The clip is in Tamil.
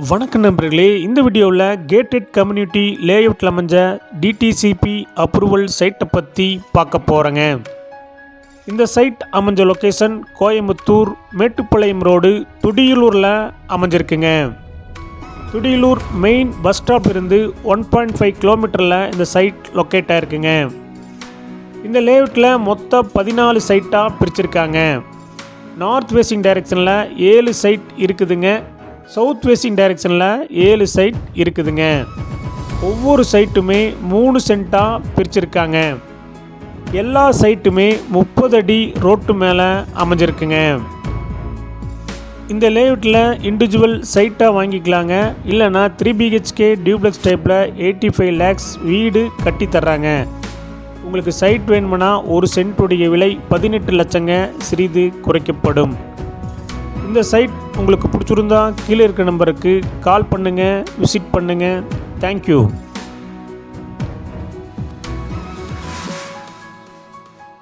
வணக்கம் நண்பர்களே, இந்த வீடியோவில் கேட்டட் கம்யூனிட்டி லேஅவுட்டில் அமைஞ்ச டிடிசிபி அப்ரூவல் சைட்டை பற்றி பார்க்க போகிறேங்க. இந்த சைட் அமைஞ்ச லொக்கேஷன் கோயம்புத்தூர் மேட்டுப்பாளையம் ரோடு துடியலூரில் அமைஞ்சிருக்குங்க. துடியலூர் மெயின் பஸ் ஸ்டாப் இருந்து 1.5 கிலோமீட்டரில் இந்த சைட் லொக்கேட் ஆகிருக்குங்க. இந்த லேஅவுட்டில் மொத்தம் 14 சைட்டாக பிரிச்சிருக்காங்க. நார்த் ஃபேஸிங் டைரெக்ஷனில் 7 சைட் இருக்குதுங்க. சவுத் ஃபேஸிங் டைரெக்ஷனில் 7 சைட் இருக்குதுங்க. ஒவ்வொரு சைட்டுமே 3 சென்ட்டாக பிரிச்சிருக்காங்க. எல்லா சைட்டுமே 30 அடி ரோட்டு மேலே அமைஞ்சிருக்குங்க. இந்த லேஅவுட்டில் இண்டிவிஜுவல் சைட்டாக வாங்கிக்கலாங்க. இல்லைனா 3 BHK டியூப்ளெக்ஸ் டைப்பில் 85 lakhs வீடு கட்டி தர்றாங்க. உங்களுக்கு சைட் வேணும்னா ஒரு சென்ட்டுடைய விலை 18 லட்சங்க, சிறிது குறைக்கப்படும். இந்த சைட் உங்களுக்கு பிடிச்சிருந்தா கீழே இருக்க நம்பருக்கு கால் பண்ணுங்கள், விசிட் பண்ணுங்கள். தேங்க்யூ.